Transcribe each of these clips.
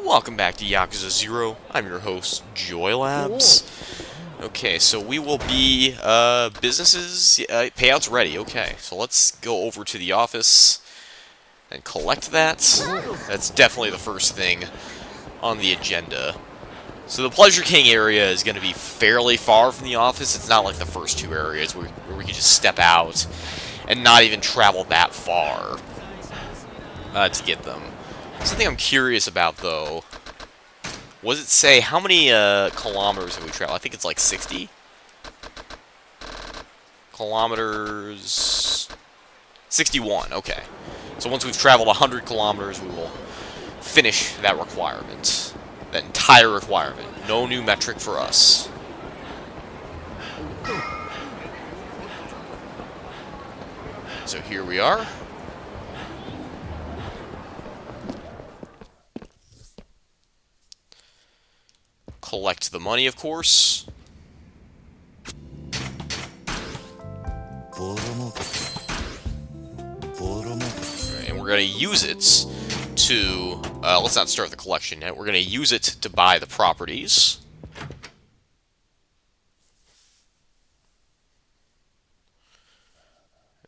Welcome back to Yakuza 0. I'm your host, Joy Labs. Okay, so we will be, businesses, payouts ready. Okay, so let's go over to the office and collect that. That's definitely the first thing on the agenda. So the Pleasure King area is going to be fairly far from the office. It's not like the first two areas where we can just step out and not even travel that far to get them. Something I'm curious about, though, was it say how many kilometers have we traveled? I think it's like 60 kilometers. 61, okay. So once we've traveled 100 kilometers, we will finish that requirement. That entire requirement. No new metric for us. So here we are. Collect the money, of course. And we're going to use it to... let's not start the collection yet. We're going to use it to buy the properties.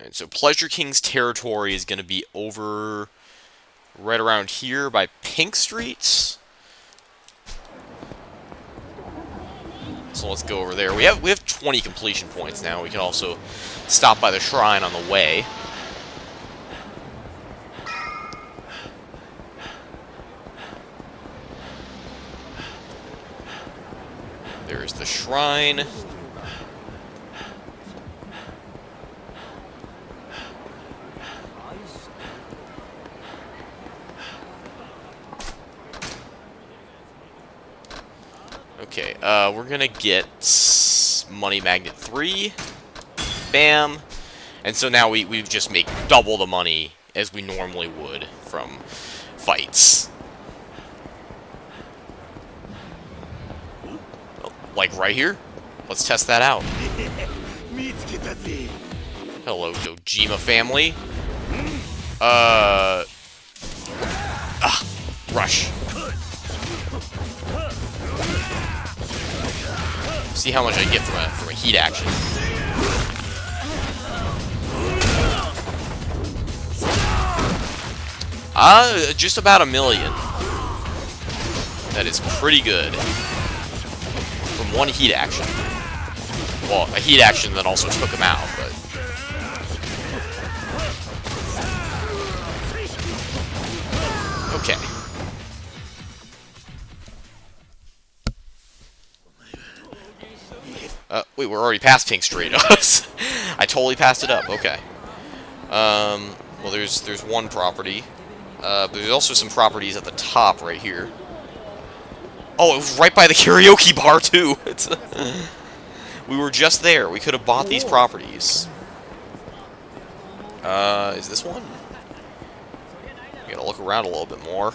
And so Pleasure King's territory is going to be over right around here by Pink Street. So let's go over there. We have 20 completion points now. We can also stop by the shrine on the way. There's the shrine. Okay, we're gonna get Money Magnet 3. Bam. And so now we just make double the money as we normally would from fights. Like right here? Let's test that out. Hello, Dojima family. Rush. See how much I get from a heat action. Just about 1 million. That is pretty good. From one heat action. Well, a heat action that also took him out, but... Okay. Wait, we're already past Pink Street. I totally passed it up. Okay. Well, there's one property. But there's also some properties at the top right here. Oh, it was right by the karaoke bar, too. We were just there. We could have bought these properties. Is this one? We gotta look around a little bit more.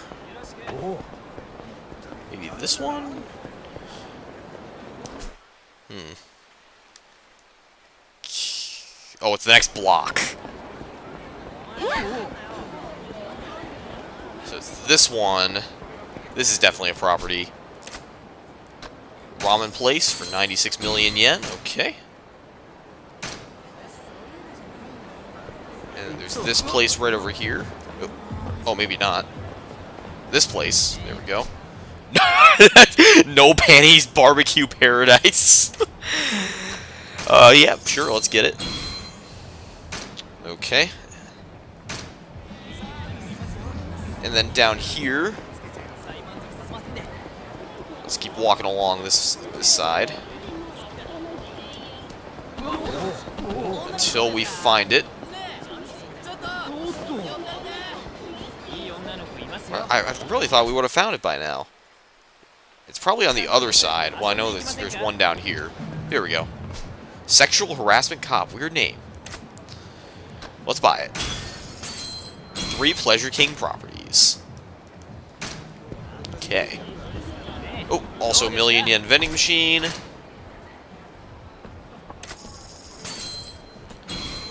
Maybe this one? Oh, it's the next block. So it's this one. This is definitely a property. Ramen Place for 96 million yen. Okay. And there's this place right over here. Oh, maybe not. This place. There we go. No panties barbecue paradise. Yeah, sure, let's get it. Okay. And then down here, let's keep walking along this side until we find it. I really thought we would have found it by now. It's probably on the other side. Well, I know there's one down here. There we go. Sexual harassment cop. Weird name. Let's buy it. 3 Pleasure King properties. Okay. Oh, also 1 million yen vending machine.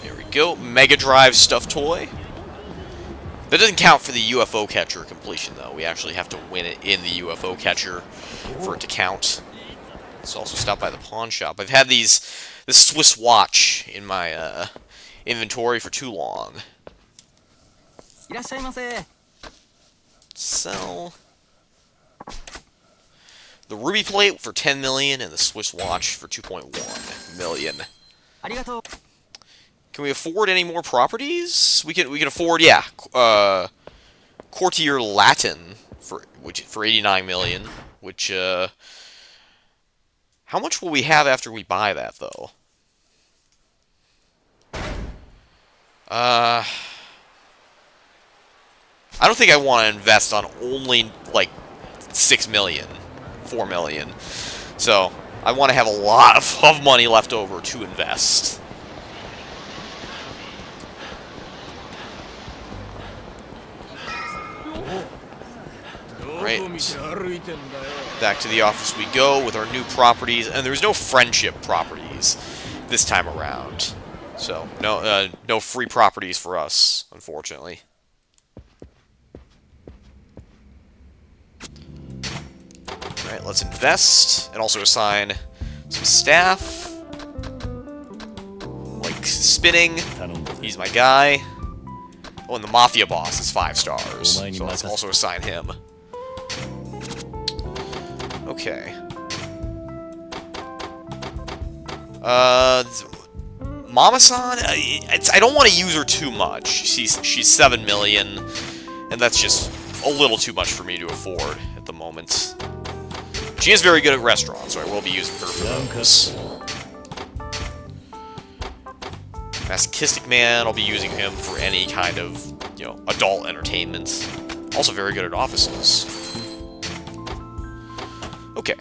There we go. Mega Drive stuffed toy. That doesn't count for the UFO catcher completion, though. We actually have to win it in the UFO catcher for it to count. Let's also stop by the pawn shop. I've had this Swiss watch in my inventory for too long. Sell the ruby plate for 10 million and the Swiss watch for 2.1 million. Can we afford any more properties? We can afford, yeah, Courtier Latin for 89 million, which how much will we have after we buy that though? I don't think I want to invest on only like 6 million, 4 million. So, I want to have a lot of money left over to invest. Right. Back to the office we go with our new properties, and there's no friendship properties this time around. So, no free properties for us, unfortunately. Alright, let's invest, and also assign some staff. Like spinning, he's my guy. Oh, and the Mafia boss is 5 stars, so let's also assign him. Okay. Mama-san, I don't want to use her too much. She's 7 million, and that's just a little too much for me to afford at the moment. She is very good at restaurants, so I will be using her for those. Masochistic Man, I'll be using him for any kind of, adult entertainment. Also very good at offices. Okay.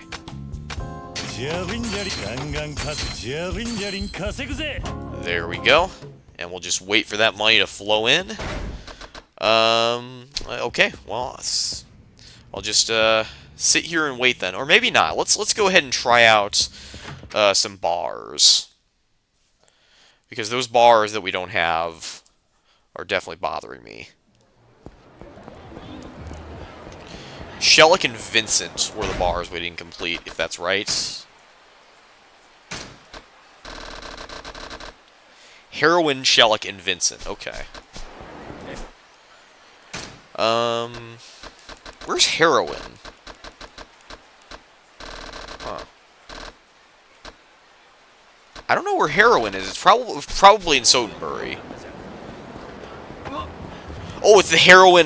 There we go. And we'll just wait for that money to flow in. Okay, well, I'll just sit here and wait then. Or maybe not. Let's go ahead and try out some bars. Because those bars that we don't have are definitely bothering me. Shellick and Vincent were the bars we didn't complete, if that's right. Heroin, Shellick, and Vincent. Okay. Where's Heroin? Huh. I don't know where Heroin is. It's probably in Sodenbury. Oh, it's the Heroin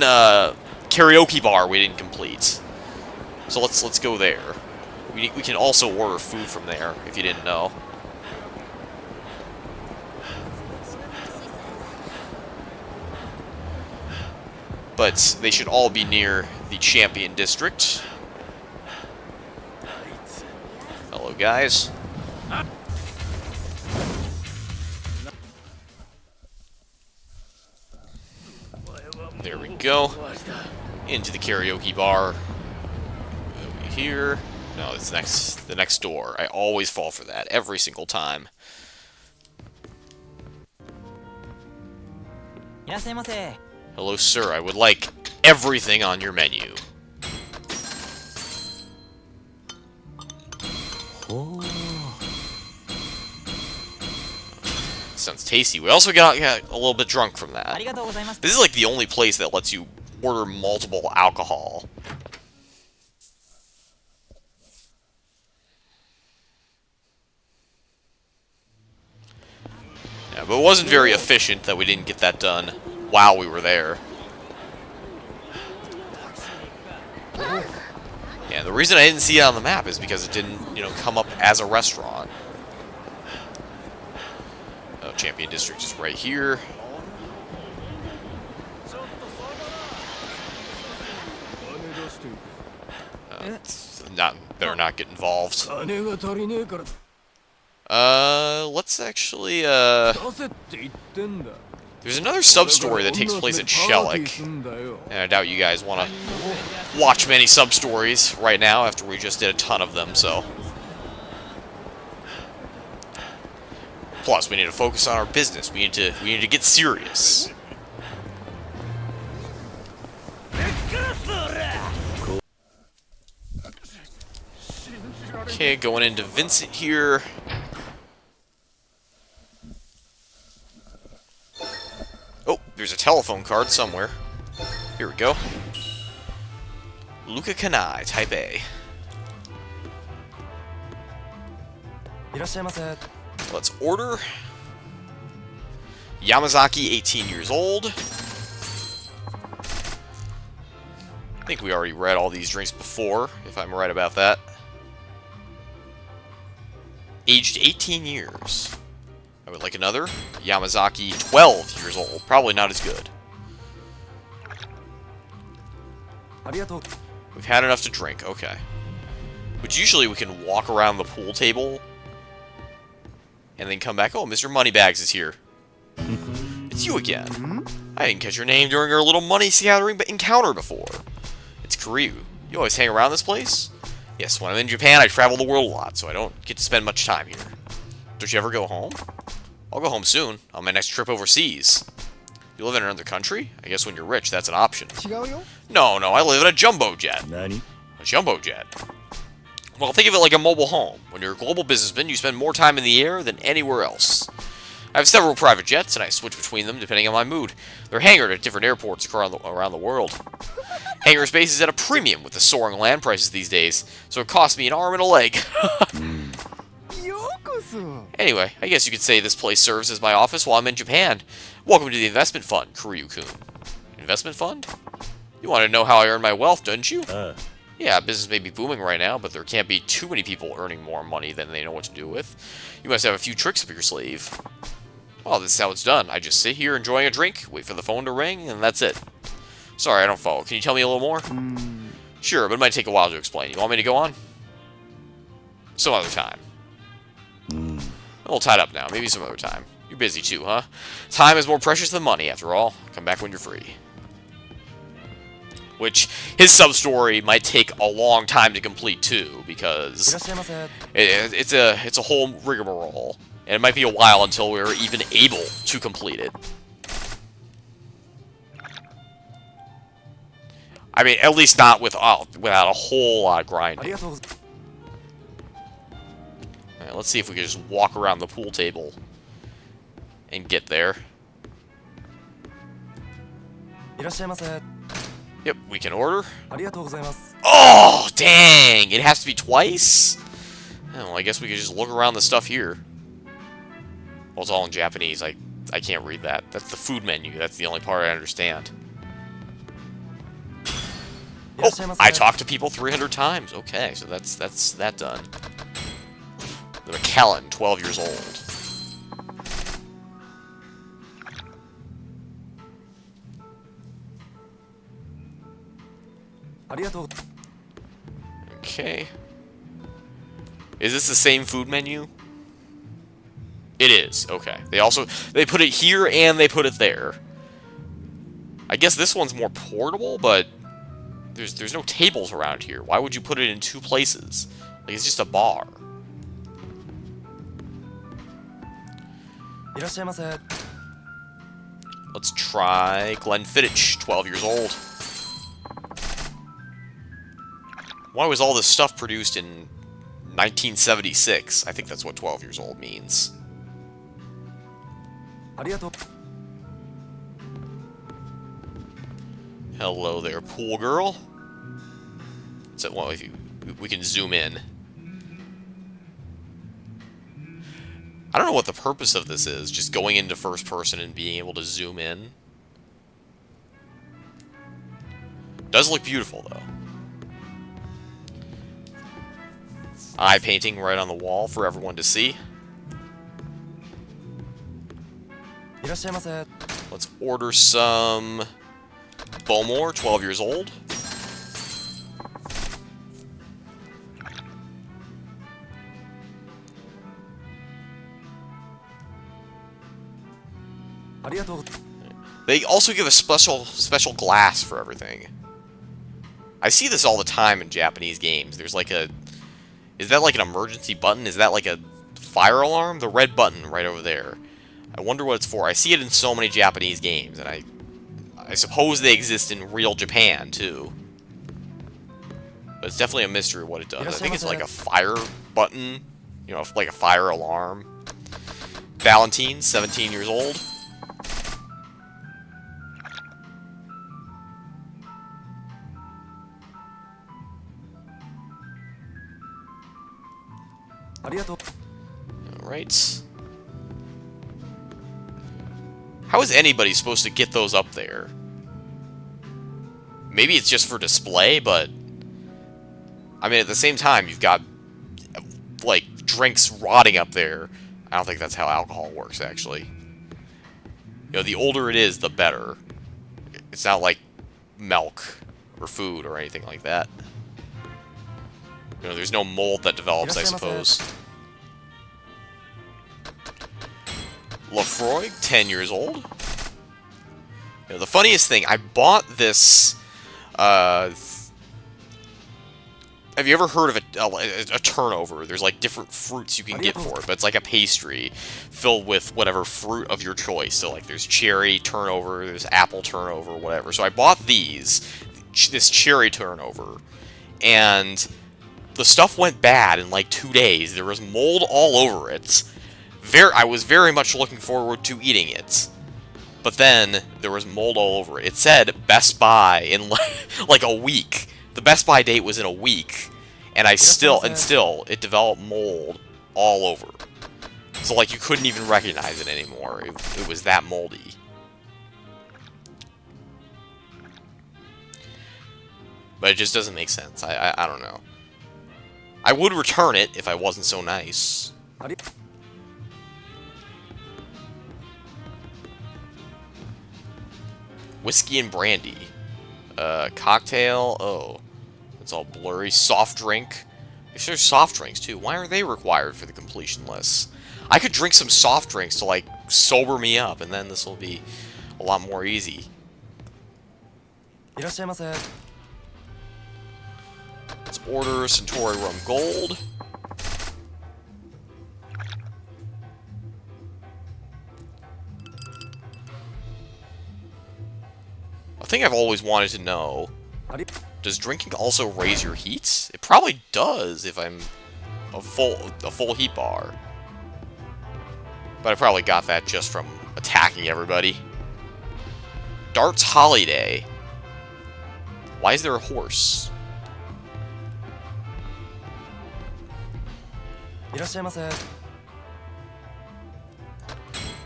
karaoke bar we didn't complete. So let's go there. We can also order food from there if you didn't know. But they should all be near the Champion District. Hello, guys. There we go. Into the karaoke bar. Over here. No, it's the next door. I always fall for that every single time. Hello, sir. I would like everything on your menu. Sounds tasty. We also got a little bit drunk from that. This is like the only place that lets you order multiple alcohol. Yeah, but it wasn't very efficient that we didn't get that done while we were there. Yeah, the reason I didn't see it on the map is because it didn't, come up as a restaurant. Oh, Champion District is right here. Better not get involved. Let's actually, there's another sub-story that takes place at Shellick. And I doubt you guys want to watch many sub-stories right now after we just did a ton of them, so. Plus, we need to focus on our business. We need to get serious. Okay, going into Vincent here. Oh, there's a telephone card somewhere. Here we go. Luca Kanai, Type A. Let's order. Yamazaki, 18 years old. I think we already read all these drinks before, if I'm right about that. Aged 18 years. I would like another. Yamazaki, 12 years old. Probably not as good. We've had enough to drink, okay. But usually we can walk around the pool table and then come back. Oh, Mr. Moneybags is here. It's you again. I didn't catch your name during our little money gathering encounter before. It's Kiryu. You always hang around this place? Yes, when I'm in Japan, I travel the world a lot, so I don't get to spend much time here. Don't you ever go home? I'll go home soon, on my next trip overseas. You live in another country? I guess when you're rich, that's an option. No, I live in a jumbo jet. Nani? A jumbo jet. Well, think of it like a mobile home. When you're a global businessman, you spend more time in the air than anywhere else. I have several private jets, and I switch between them depending on my mood. They're hangared at different airports around the world. Hangar space is at a premium with the soaring land prices these days, so it costs me an arm and a leg. Anyway, I guess you could say this place serves as my office while I'm in Japan. Welcome to the investment fund, Kiryu-kun. Investment fund? You want to know how I earn my wealth, don't you? Yeah, business may be booming right now, but there can't be too many people earning more money than they know what to do with. You must have a few tricks up your sleeve. Well, this is how it's done. I just sit here enjoying a drink, wait for the phone to ring, and that's it. Sorry, I don't follow. Can you tell me a little more? Sure, but it might take a while to explain. You want me to go on? Some other time. I'm a little tied up now. Maybe some other time. You're busy too, huh? Time is more precious than money, after all. Come back when you're free. Which, his sub-story might take a long time to complete too, because it's a whole rigmarole. And it might be a while until we're even able to complete it. I mean, at least not without a whole lot of grinding. Alright, let's see if we can just walk around the pool table and get there. Yep, we can order. Oh, dang! It has to be twice? Oh, well, I guess we could just look around the stuff here. Well, it's all in Japanese. I can't read that. That's the food menu. That's the only part I understand. Oh, I talked to people 300 times. Okay, so that's that done. The McKellen, 12 years old. Okay. Is this the same food menu? It is. Okay. They put it here and they put it there. I guess this one's more portable, but there's no tables around here. Why would you put it in two places? Like, it's just a bar. Let's try Glenfiddich, 12 years old. Why was all this stuff produced in 1976? I think that's what 12 years old means. Hello there, pool girl. So, well, if we can zoom in. I don't know what the purpose of this is, just going into first person and being able to zoom in. Does look beautiful, though. Eye painting right on the wall for everyone to see. Let's order some Bowmore, 12 years old. They also give a special glass for everything. I see this all the time in Japanese games. There's like a... Is that like an emergency button? Is that like a fire alarm? The red button right over there. I wonder what it's for. I see it in so many Japanese games, and I suppose they exist in real Japan, too. But it's definitely a mystery what it does. I think it's like a fire button, you know, like a fire alarm. Valentine, 17 years old. Alright. How is anybody supposed to get those up there? Maybe it's just for display, but... I mean, at the same time, you've got, like, drinks rotting up there. I don't think that's how alcohol works, actually. You know, the older it is, the better. It's not like milk or food or anything like that. You know, there's no mold that develops, I suppose. Lefroy, 10 years old. You know, the funniest thing, I bought this, have you ever heard of a turnover? There's like different fruits you can get for it, but it's like a pastry filled with whatever fruit of your choice. So like there's cherry turnover, there's apple turnover, whatever. So I bought this cherry turnover, and the stuff went bad in like 2 days. There was mold all over it. I was very much looking forward to eating it. But then there was mold all over it. It said Best Buy in like a week. The Best Buy date was in a week, and still it developed mold all over. So like you couldn't even recognize it anymore. It was that moldy. But it just doesn't make sense. I don't know. I would return it if I wasn't so nice. Whiskey and brandy. Cocktail. Oh. It's all blurry. Soft drink. There's soft drinks, too. Why are they required for the completion list? I could drink some soft drinks to, like, sober me up, and then this will be a lot more easy. Let's order Centauri Rum Gold. A thing I've always wanted to know, does drinking also raise your heat? It probably does if I'm a full heat bar. But I probably got that just from attacking everybody. Darts Holiday. Why is there a horse?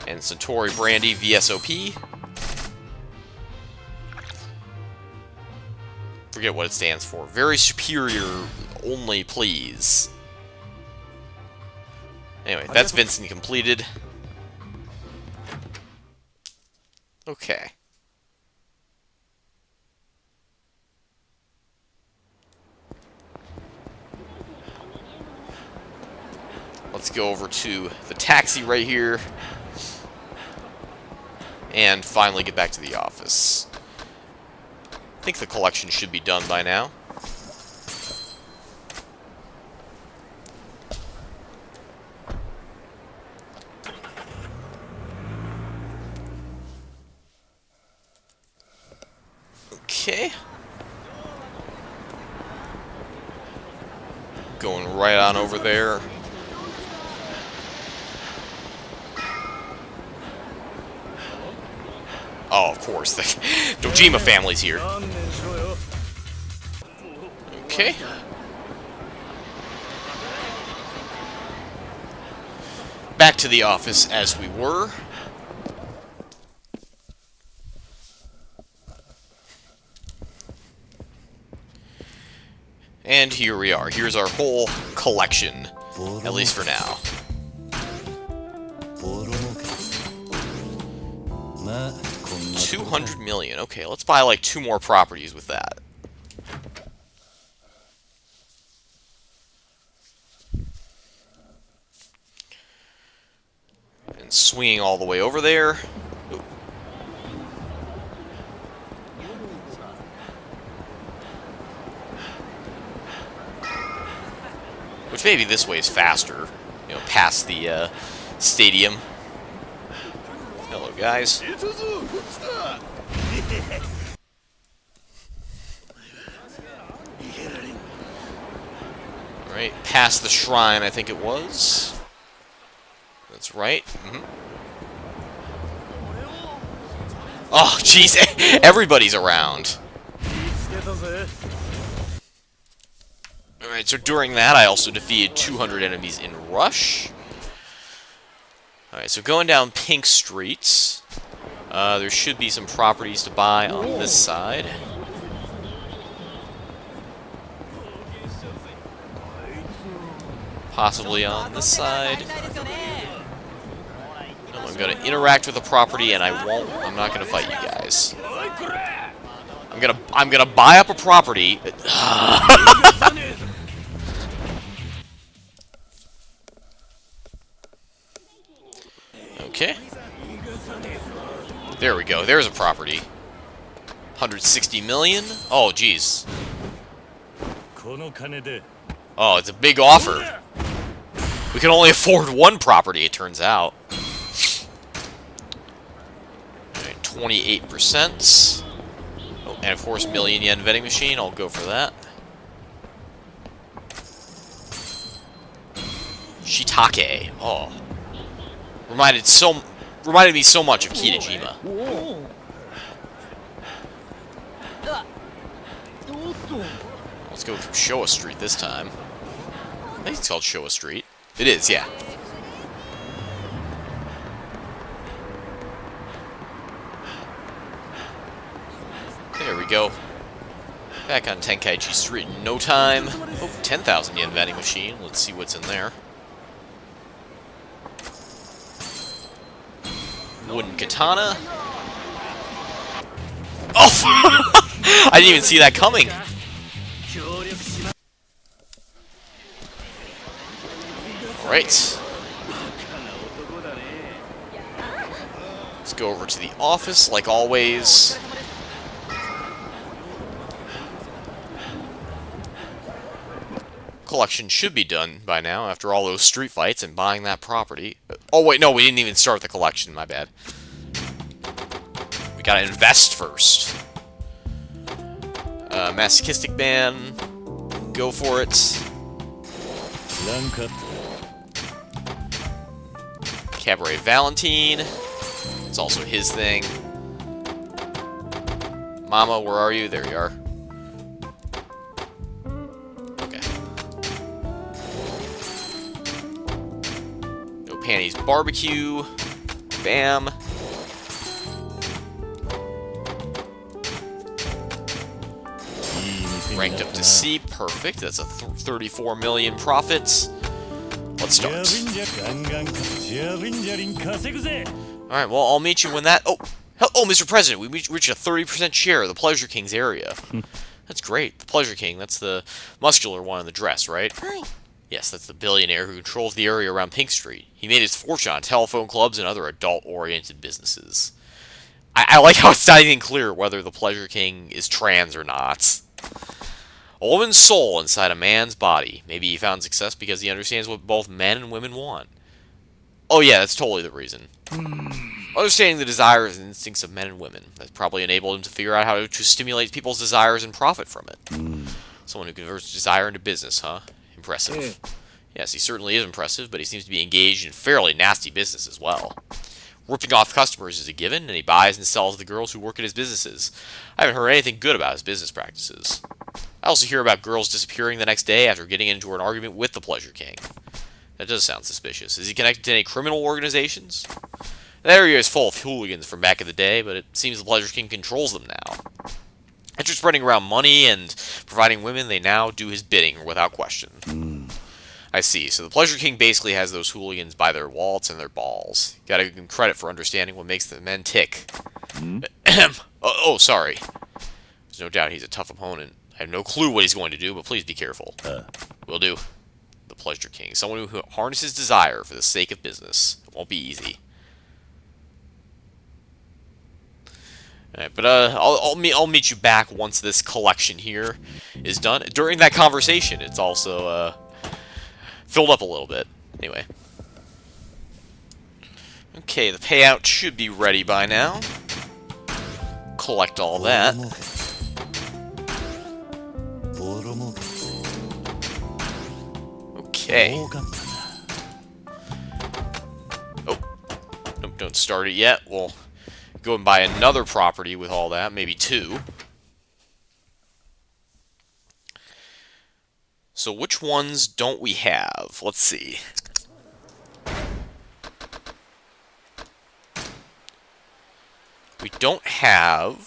And Centauri Brandy VSOP. Forget what it stands for. Very superior only, please. Anyway, that's Vincent completed. Okay. Let's go over to the taxi right here. And finally get back to the office. I think the collection should be done by now. Okay. Going right on over there. Oh, of course, the Dojima family's here. Okay. Back to the office as we were. And here we are. Here's our whole collection, at least for now. $200 million. Okay, let's buy like 2 more properties with that. And swinging all the way over there. Ooh. Which maybe this way is faster, you know, past the stadium. Hello, guys. Alright, past the shrine, I think it was. That's right. Oh, jeez, everybody's around. Alright, so during that, I also defeated 200 enemies in Rush. Alright, so going down Pink Street, there should be some properties to buy on this side. Possibly on this side. No, I'm gonna interact with the property, and I'm not gonna fight you guys. I'm gonna buy up a property. Okay. There we go. There's a property. 160 million? Oh, jeez. Oh, it's a big offer. We can only afford one property, it turns out. 28%. Oh, and of course, million yen vending machine. I'll go for that. Shiitake. Oh. Reminded me so much of Kitajima. Let's go through Showa Street this time. I think it's called Showa Street. It is, yeah. There we go. Back on Tenkaichi Street in no time. Oh, 10,000 yen vending machine. Let's see what's in there. Wooden katana. Oh! I didn't even see that coming. Alright. Let's go over to the office, like always. Collection should be done by now after all those street fights and buying that property. Oh wait, no, we didn't even start the collection, my bad. We gotta invest first. Masochistic Man, go for it. Cabaret Valentine, it's also his thing. Mama, where are you? There you are. Panties Barbecue. Bam. Ranked up to C. Perfect. That's a 34 million profits. Let's start. Alright, well, I'll meet you when that... Oh, Mr. President, we reached a 30% share of the Pleasure King's area. That's great. The Pleasure King, that's the muscular one in the dress, right? Yes, that's the billionaire who controls the area around Pink Street. He made his fortune on telephone clubs and other adult-oriented businesses. I like how it's not even clear whether the Pleasure King is trans or not. A woman's soul inside a man's body. Maybe he found success because he understands what both men and women want. Oh yeah, that's totally the reason. Understanding the desires and instincts of men and women. That's probably enabled him to figure out how to stimulate people's desires and profit from it. Someone who converts desire into business, huh? Impressive. Yes, he certainly is impressive, but he seems to be engaged in fairly nasty business as well. Ripping off customers is a given, and he buys and sells the girls who work at his businesses. I haven't heard anything good about his business practices. I also hear about girls disappearing the next day after getting into an argument with the Pleasure King. That does sound suspicious. Is he connected to any criminal organizations? The area is full of hooligans from back in the day, but it seems the Pleasure King controls them now. After spreading around money and providing women, they now do his bidding without question. I see. So the Pleasure King basically has those hooligans by their wallets and their balls. Gotta give him credit for understanding what makes the men tick. Oh, sorry. There's no doubt he's a tough opponent. I have no clue what he's going to do, but please be careful. Will do. The Pleasure King. Someone who harnesses desire for the sake of business. It won't be easy. Alright, but I'll meet you back once this collection here is done. During that conversation, it's also filled up a little bit. Anyway. Okay, the payout should be ready by now. Collect all that. Okay. Oh, nope, don't start it yet. We'll go and buy another property with all that, maybe two. So which ones don't we have? Let's see. We don't have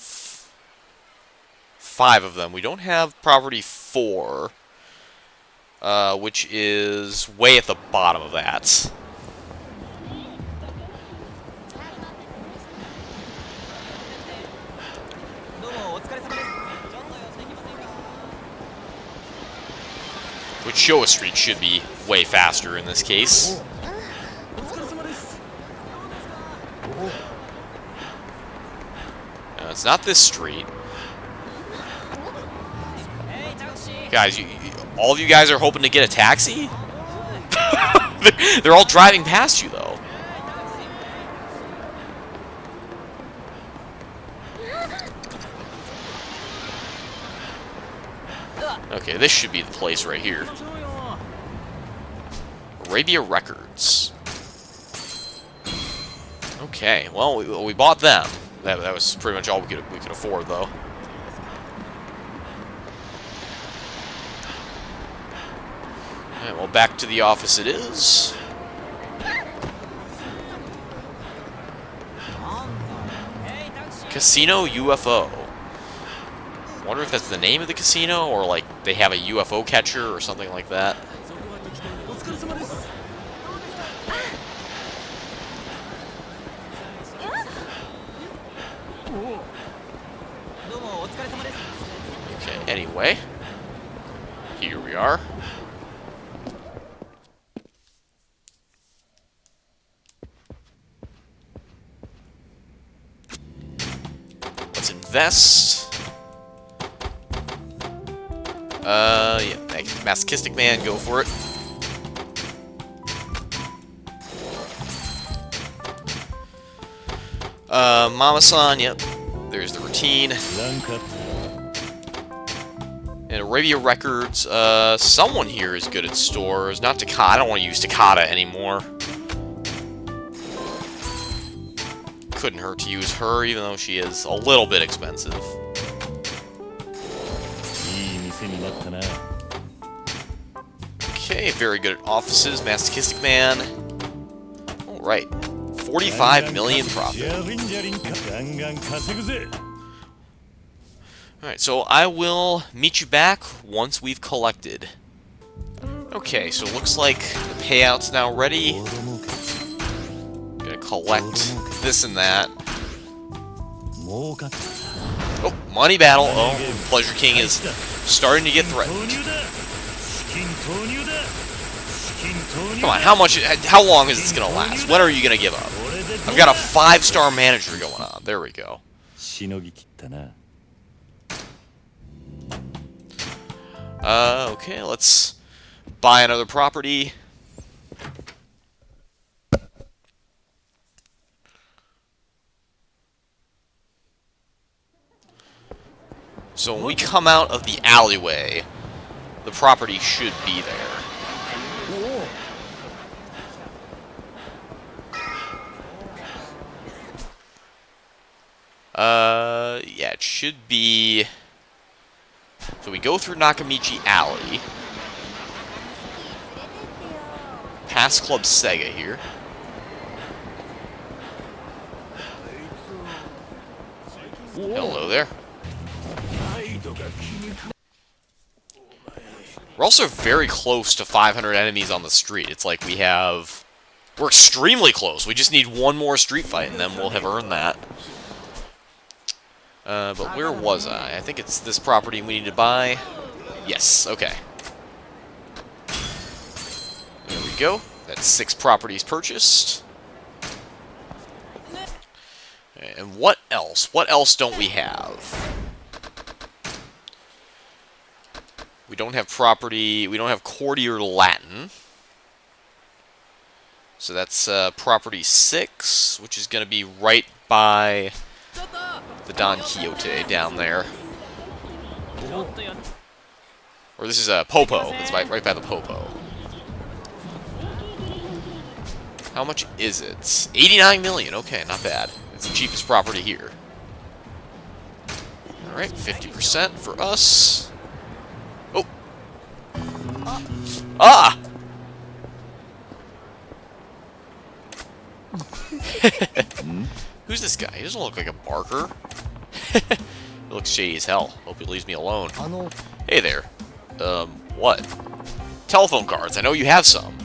5 of them. We don't have property 4, which is way at the bottom of that. Which Showa Street should be way faster in this case. No, it's not this street. Guys, all of you guys are hoping to get a taxi? They're all driving past you, though. Okay, this should be the place right here. Arabia Records. Okay, well, we bought them. That was pretty much all we could afford, though. Alright, well, back to the office it is. Casino UFO. Wonder if that's the name of the casino, or like they have a UFO catcher or something like that. Okay, anyway. Here we are. Let's invest. Yeah, masochistic man, go for it. Mama-san, yep. There's the routine. And Arabia Records, someone here is good at stores. Not Takata. I don't want to use Takata anymore. Couldn't hurt to use her, even though she is a little bit expensive. Okay, very good at offices. Masochistic man. Alright. 45 million profit. Alright, so I will meet you back once we've collected. Okay, so it looks like the payout's now ready. Gonna collect this and that. Oh, money battle. Oh, Pleasure King is starting to get threatened. Come on, how long is this gonna last? When are you gonna give up? I've got a 5-star manager going on. There we go. Okay, let's buy another property. So when we come out of the alleyway, the property should be there. Yeah, it should be... So we go through Nakamichi Alley. Past Club Sega here. Hello there. We're also very close to 500 enemies on the street. It's like we're extremely close. We just need one more street fight, and then we'll have earned that. But where was I? I think it's this property we need to buy. Yes, okay. There we go. That's 6 properties purchased. And what else? What else don't we have? We don't have property... We don't have Courtier Latin. So that's property 6, which is going to be right by the Don Quixote down there. Or this is Popo. It's right by the Popo. How much is it? 89 million. Okay, not bad. It's the cheapest property here. Alright, 50% for us. Oh! Ah! Who's this guy? He doesn't look like a barker. He looks shady as hell. Hope he leaves me alone. Hey there. What? Telephone cards. I know you have some.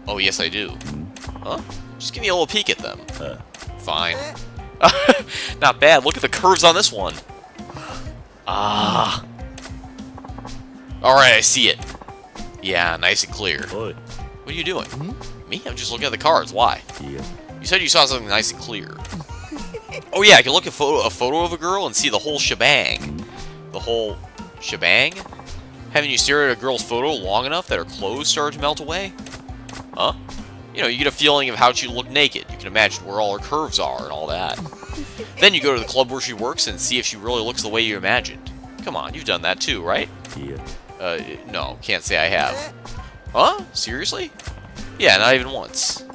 Oh, yes, I do. Huh? Just give me a little peek at them. Fine. Not bad. Look at the curves on this one. Ah. Alright, I see it. Yeah, nice and clear. What are you doing? Me? I'm just looking at the cards. Why? You said you saw something nice and clear. Oh yeah, I can look at a photo of a girl and see the whole shebang. The whole shebang? Haven't you stared at a girl's photo long enough that her clothes started to melt away? Huh? You know, you get a feeling of how she looked naked. You can imagine where all her curves are and all that. Then you go to the club where she works and see if she really looks the way you imagined. Come on, you've done that too, right? No, can't say I have. Huh? Seriously? Yeah, not even once.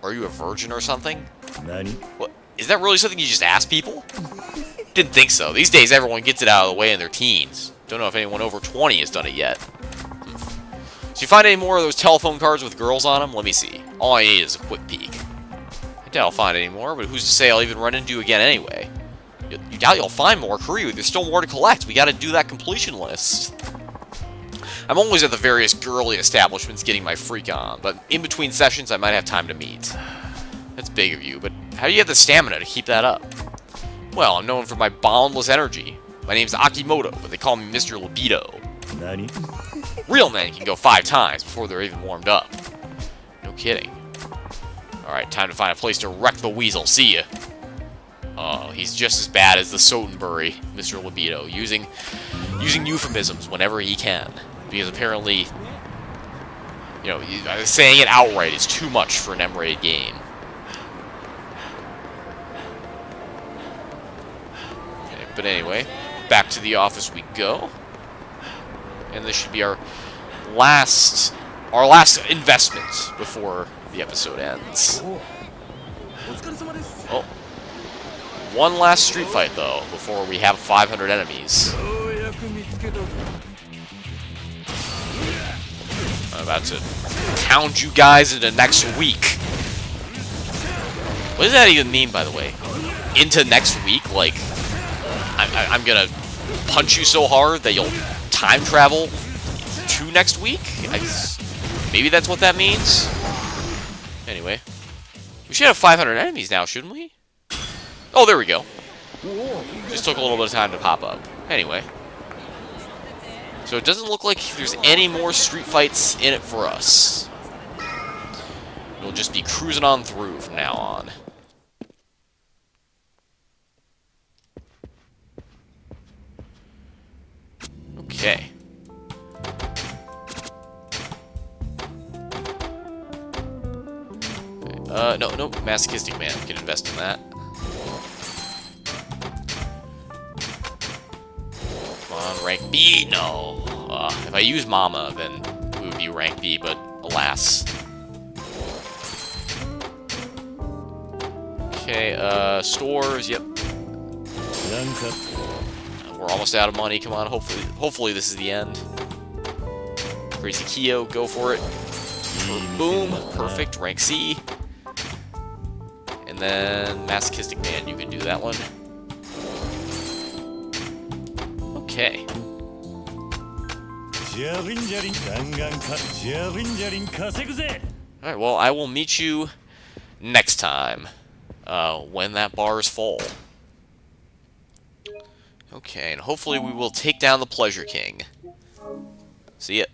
Are you a virgin or something? Nani? What? Is that really something you just ask people? Didn't think so. These days, everyone gets it out of the way in their teens. Don't know if anyone over 20 has done it yet. So you find any more of those telephone cards with girls on them? Let me see. All I need is a quick peek. I doubt I'll find any more, but who's to say I'll even run into you again anyway? You doubt you'll find more, Karyu. There's still more to collect. We gotta do that completion list. I'm always at the various girly establishments getting my freak on, but in between sessions I might have time to meet. That's big of you, but how do you have the stamina to keep that up? Well, I'm known for my boundless energy. My name's Akimoto, but they call me Mr. Libido. Nani? Real men can go 5 times before they're even warmed up. No kidding. Alright, time to find a place to wreck the weasel. See ya. Oh, he's just as bad as the Sotenbury, Mr. Libido, using euphemisms whenever he can. Because apparently, you know, saying it outright is too much for an M-rated game. Okay, but anyway, back to the office we go. And this should be our last investment before the episode ends. Oh. One last street fight, though, before we have 500 enemies. I'm about to pound you guys into next week. What does that even mean, by the way? Into next week? Like, I'm gonna punch you so hard that you'll time travel to next week? Maybe that's what that means? Anyway. We should have 500 enemies now, shouldn't we? Oh, there we go. Just took a little bit of time to pop up. Anyway. So it doesn't look like there's any more street fights in it for us. We'll just be cruising on through from now on. Okay. No, masochistic man. We can invest in that. Come on, rank B. No. If I use Mama, then we would be rank B, but alas. Okay, stores. Yep. We're almost out of money. Come on, hopefully this is the end. Crazy Kyo, go for it. Boom, perfect, rank C. And then masochistic man, you can do that one. Okay. Alright, well, I will meet you next time, when that bar is full. Okay, and hopefully we will take down the Pleasure King. See ya.